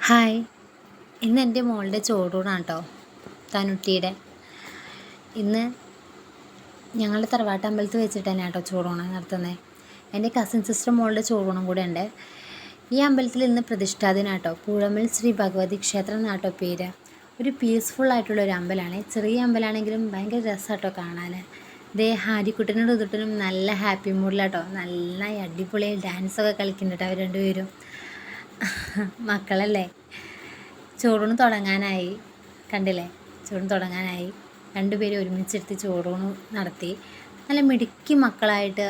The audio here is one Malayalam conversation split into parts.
ഹായ്, ഇന്ന് എൻ്റെ മോളുടെ ചോറൂണാണ് കേട്ടോ, തനുട്ടിയുടെ. ഇന്ന് ഞങ്ങളുടെ തറവാട്ട് അമ്പലത്തിൽ വെച്ചിട്ട് തന്നെ കേട്ടോ ചോറൂണ് നടത്തുന്നത്. എൻ്റെ കസിൻ സിസ്റ്റർ മോളുടെ ചോറൂണും കൂടെ ഉണ്ട്. ഈ അമ്പലത്തിൽ ഇന്ന് പ്രതിഷ്ഠാദിനാട്ടോ. പൂഴമ്മൽ ശ്രീ ഭഗവതി ക്ഷേത്രം എന്നാട്ടോ പേര്. ഒരു പീസ്ഫുൾ ആയിട്ടുള്ള ഒരു അമ്പലമാണ്. ചെറിയ അമ്പലമാണെങ്കിലും ഭയങ്കര രസമാട്ടോ കാണാൻ. ദേ ഹാരിക്കുട്ടനും ഋതുട്ടനും നല്ല ഹാപ്പി മൂഡിലാട്ടോ, നല്ല അടിപൊളി ഡാൻസൊക്കെ കളിക്കുന്നുണ്ട് അവർ രണ്ടുപേരും. മക്കളല്ലേ. ചോറൂണ് തുടങ്ങാനായി, കണ്ടില്ലേ, ചോറൂണ് തുടങ്ങാനായി. രണ്ടുപേരും ഒരുമിച്ചെടുത്ത് ചോറൂണ് നടത്തി. നല്ല മിടുക്കി മക്കളായിട്ട്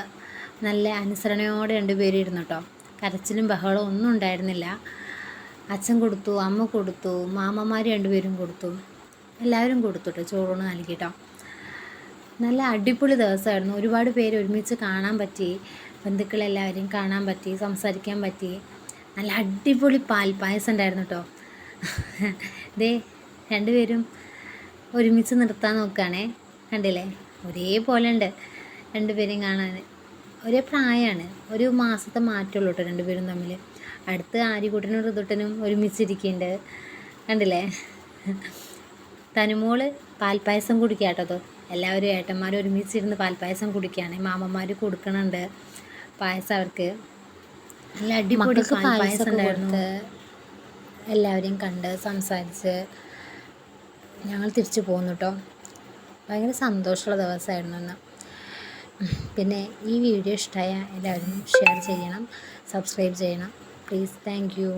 നല്ല അനുസരണയോടെ രണ്ടുപേരും ഇരുന്നു കേട്ടോ. കരച്ചിലും ബഹളവും ഒന്നും ഉണ്ടായിരുന്നില്ല. അച്ഛൻ കൊടുത്തു, അമ്മ കൊടുത്തു, മാമന്മാർ രണ്ടുപേരും കൊടുത്തു, എല്ലാവരും കൊടുത്തു കേട്ടോ, ചോറൂണ് നൽകി കേട്ടോ. നല്ല അടിപൊളി ദിവസമായിരുന്നു. ഒരുപാട് പേര് ഒരുമിച്ച് കാണാൻ പറ്റി, ബന്ധുക്കളെല്ലാവരെയും കാണാൻ പറ്റി, സംസാരിക്കാൻ പറ്റി. നല്ല അടിപൊളി പാൽപ്പായസം ഉണ്ടായിരുന്നു കേട്ടോ. ദേ രണ്ടുപേരും ഒരുമിച്ച് നിർത്താൻ നോക്കുകയാണേ, കണ്ടില്ലേ, ഒരേപോലെ ഉണ്ട് രണ്ടുപേരും കാണാൻ. ഒരേ പ്രായമാണ്, ഒരു മാസത്തെ മാറ്റമുള്ളൂ കേട്ടോ രണ്ടുപേരും തമ്മിൽ. അടുത്ത് ആര്യക്കുട്ടനും ഋതുട്ടനും ഒരുമിച്ചിരിക്കുന്നുണ്ട്, കണ്ടില്ലേ. തനുമോള് പാൽപ്പായസം കുടിക്കുക കേട്ടോ. എല്ലാവരും ഏട്ടന്മാരും ഒരുമിച്ചിരുന്ന് പാൽപ്പായസം കുടിക്കുകയാണ്. മാമന്മാർ കൊടുക്കണുണ്ട് പായസം അവർക്ക്. നല്ല അടിപൊളി പായസം ഉണ്ടായിരുന്നു. എല്ലാവരെയും കണ്ട് സംസാരിച്ച് ഞങ്ങൾ തിരിച്ചു പോന്നു കേട്ടോ. ഭയങ്കര സന്തോഷമുള്ള ദിവസമായിരുന്നു ഇന്ന്. പിന്നെ ഈ വീഡിയോ ഇഷ്ടമായ എല്ലാവരും ഷെയർ ചെയ്യണം, സബ്സ്ക്രൈബ് ചെയ്യണം പ്ലീസ്. Thank you.